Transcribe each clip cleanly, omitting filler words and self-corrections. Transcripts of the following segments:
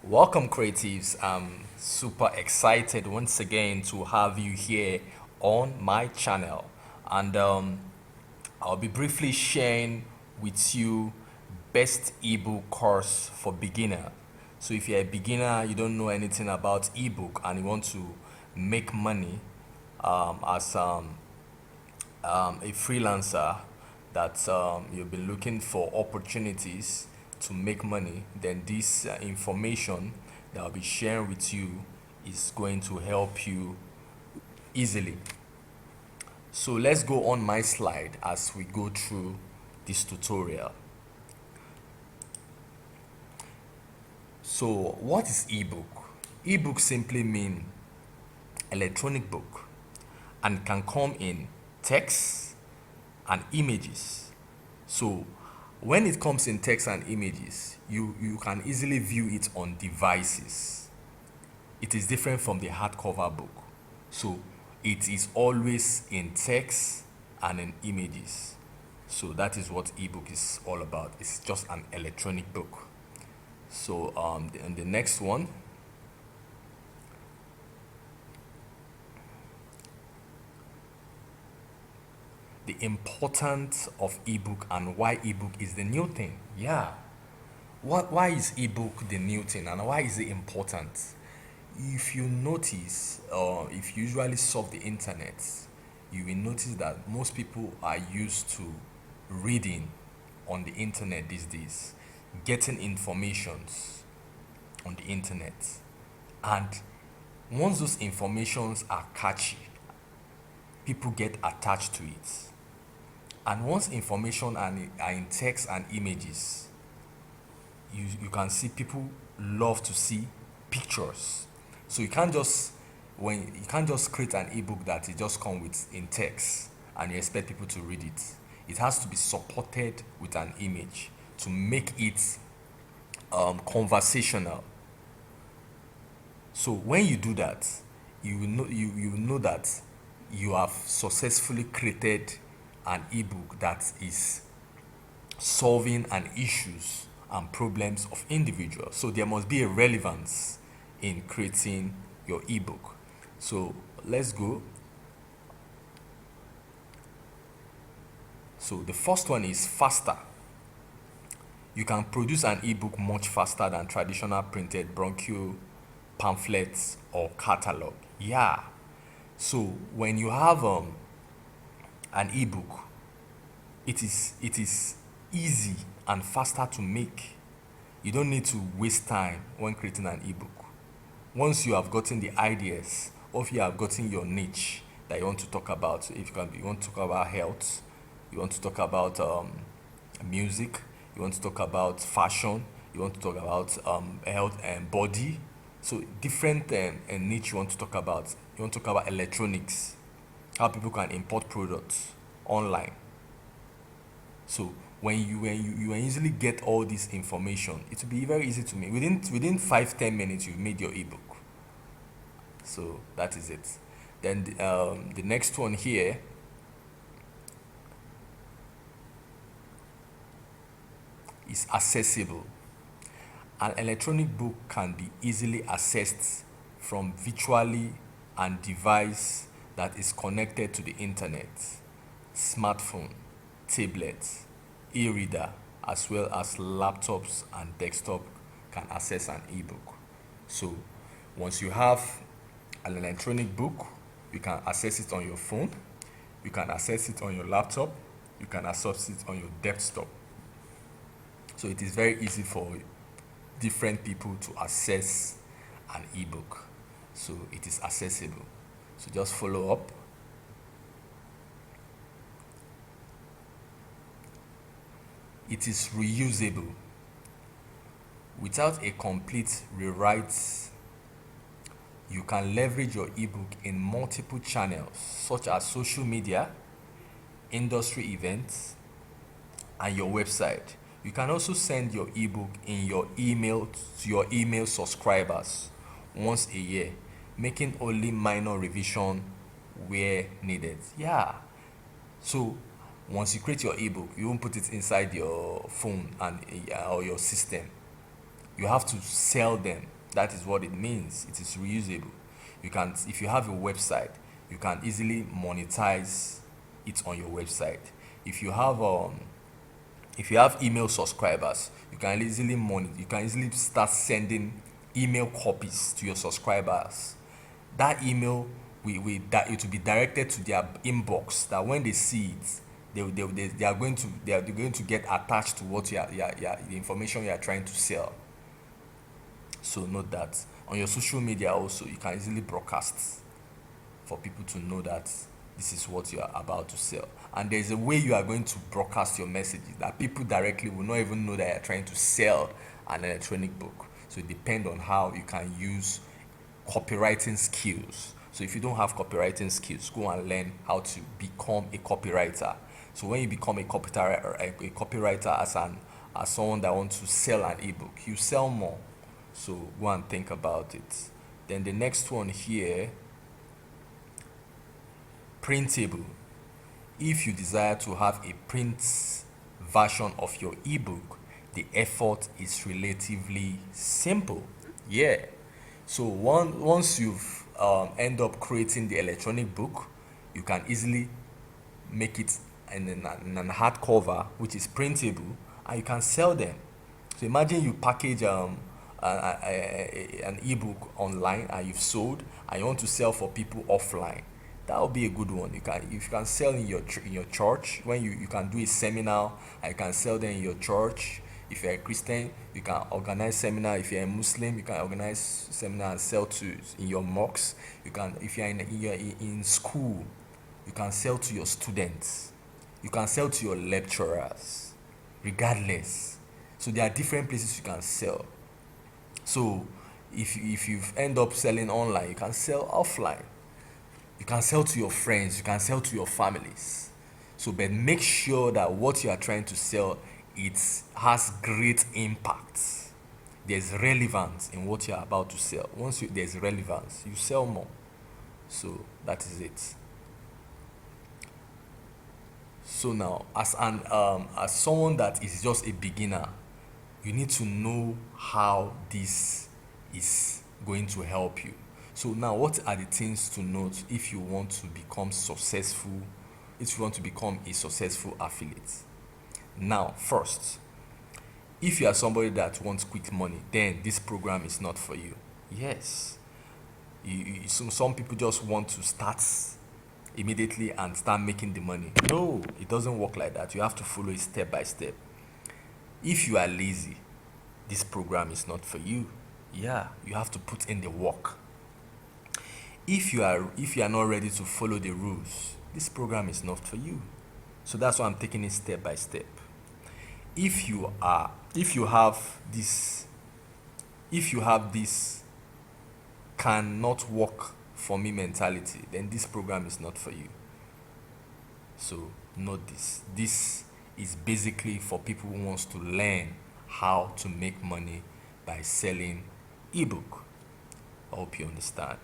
Welcome, creatives. I'm super excited once again to have you here on my channel. And I'll be briefly sharing with you best ebook course for beginner. So if you're a beginner, you don't know anything about ebook and you want to make money as a freelancer that you've been looking for opportunities to make money, then this information that I'll be sharing with you is going to help you easily. So let's go on my slide as we go through this tutorial. So what is ebook? Ebook simply mean electronic book and can come in text and images. So when it comes in text and images, you can easily view it on devices. It is different from the hardcover book. So it is always in text and in images. So that is what ebook is all about. It's just an electronic book. So and the next one, the importance of ebook and why ebook is the new thing. Yeah. Why is ebook the new thing and why is it important? If you notice, or if you usually surf the internet, you will notice that most people are used to reading on the internet these days, getting informations on the internet. And once those informations are catchy, people get attached to it. And once information are in text and images, you can see people love to see pictures. So you can't just create an ebook that it just come with in text and you expect people to read it. It has to be supported with an image to make it conversational. So when you do that, you will know that you have successfully created an ebook that is solving an issues and problems of individuals. So there must be a relevance in creating your ebook. So let's go. So the first one is faster. You can produce an ebook much faster than traditional printed broncho, pamphlets, or catalog. Yeah. So when you have an ebook, it is easy and faster to make. You don't need to waste time when creating an ebook. Once you have gotten the ideas, or if you have gotten your niche that you want to talk about, you want to talk about health, you want to talk about music, you want to talk about fashion, you want to talk about health and body. So different niche you want to talk about. You want to talk about electronics, how people can import products online. So when you easily get all this information, it will be very easy to make. Within 5-10 minutes, you've made your ebook. So that is it. Then the next one here is accessible. An electronic book can be easily accessed from virtually and device that is connected to the internet, smartphone, tablet, e-reader, as well as laptops and desktop can access an ebook. So once you have an electronic book, you can access it on your phone, you can access it on your laptop, you can access it on your desktop. So it is very easy for different people to access an ebook. So it is accessible. So just follow up. It is reusable. Without a complete rewrite, you can leverage your ebook in multiple channels such as social media, industry events, and your website. You can also send your ebook in your email to your email subscribers once a year, making only minor revision where needed. Yeah. So once you create your ebook, you won't put it inside your phone and or your system. You have to sell them That is what it means. It is reusable. You can, if you have a website, you can easily monetize it on your website. If you have if you have email subscribers, you can easily start sending email copies to your subscribers. That email that it will be directed to their inbox, that when they see it, they are going to they're going to get attached to what the information you are trying to sell. So note that on your social media also, you can easily broadcast for people to know that this is what you are about to sell. And there's a way you are going to broadcast your messages that people directly will not even know that you're trying to sell an electronic book. So it depends on how you can use copywriting skills. So if you don't have copywriting skills, go and learn how to become a copywriter. So when you become a copywriter as someone that wants to sell an ebook, you sell more. So go and think about it. Then the next one here, printable. If you desire to have a print version of your ebook, the effort is relatively simple. Yeah. So once you've end up creating the electronic book, you can easily make it in a hardcover, which is printable, and you can sell them. So imagine you package an ebook online and you've sold, and you want to sell for people offline. That would be a good one. If you can sell in your church, when you can do a seminar, and you can sell them in your church. If you're a Christian, you can organize seminar. If you're a Muslim, you can organize seminar and sell to in your mosques. You can, if you're in school, you can sell to your students. You can sell to your lecturers, regardless. So there are different places you can sell. So if you end up selling online, you can sell offline. You can sell to your friends, you can sell to your families. So but make sure that what you are trying to sell, it has great impact. There's relevance in what you're about to sell. There's relevance, you sell more. So that is it. So now, as someone that is just a beginner, you need to know how this is going to help you. So now, what are the things to note if you want to become successful, if you want to become a successful affiliate? Now, first, if you are somebody that wants quick money, then this program is not for you. Yes. Some people just want to start immediately and start making the money. No, it doesn't work like that. You have to follow it step by step. If you are lazy, this program is not for you. Yeah, you have to put in the work. If you are not ready to follow the rules, this program is not for you. So that's why I'm taking it step by step. If you have this cannot work for me mentality, then this program is not for you. So note this. This is basically for people who wants to learn how to make money by selling ebook. I hope you understand.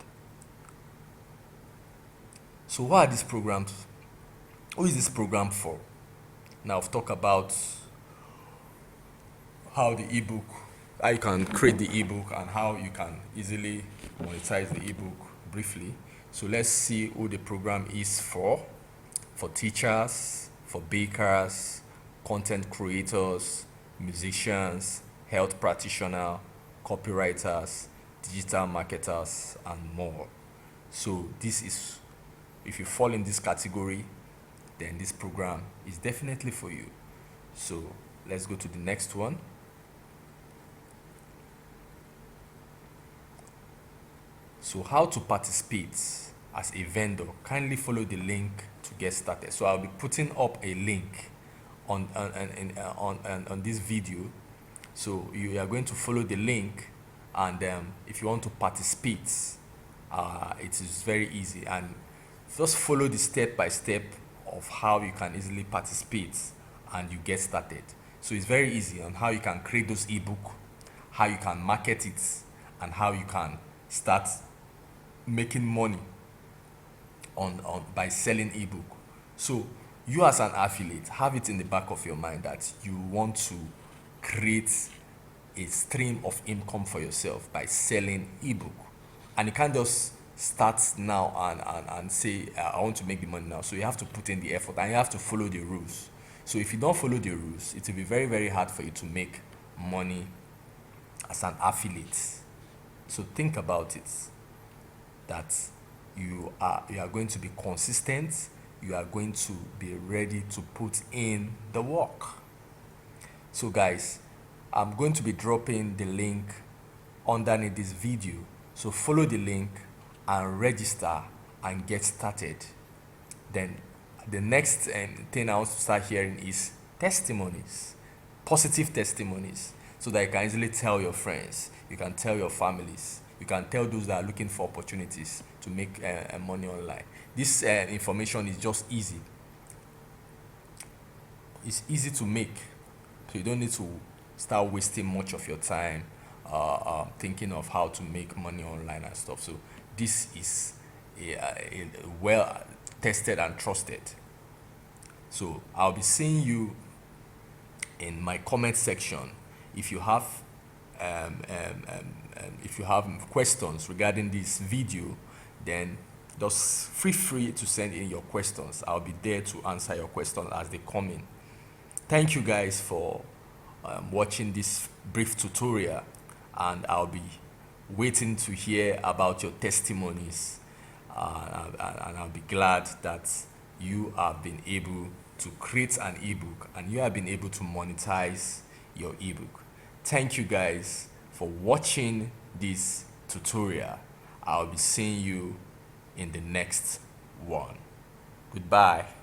So what are these programs? Who is this program for? Now I've talked about how you can create the ebook and how you can easily monetize the ebook briefly. So let's see who the program is for. For teachers, for bakers, content creators, musicians, health practitioners, copywriters, digital marketers, and more. So if you fall in this category, then this program is definitely for you. So let's go to the next one. So how to participate as a vendor? Kindly follow the link to get started. So I'll be putting up a link on this video. So you are going to follow the link, and if you want to participate, it is very easy, and just follow the step by step of how you can easily participate and you get started. So it's very easy on how you can create those ebook, how you can market it, and how you can start making money on by selling ebook. So you as an affiliate, have it in the back of your mind that you want to create a stream of income for yourself by selling ebook. And you can't just start now and say, I want to make the money now. So you have to put in the effort and you have to follow the rules. So if you don't follow the rules, it will be very, very hard for you to make money as an affiliate. So think about it, that you are going to be consistent, you are going to be ready to put in the work. So guys, I'm going to be dropping the link underneath this video. So follow the link and register and get started. Then the next thing I want to start hearing is testimonies, positive testimonies, so that you can easily tell your friends, you can tell your families, you can tell those that are looking for opportunities to make money online. This information is just easy. It's easy to make, so you don't need to start wasting much of your time thinking of how to make money online and stuff. So this is a well tested and trusted. So I'll be seeing you in my comment section. If you have if you have questions regarding this video, then just feel free to send in your questions. I'll be there to answer your questions as they come in. Thank you guys for watching this brief tutorial, and I'll be waiting to hear about your testimonies, and I'll be glad that you have been able to create an ebook and you have been able to monetize your ebook. Thank you guys for watching this tutorial. I'll be seeing you in the next one. Goodbye.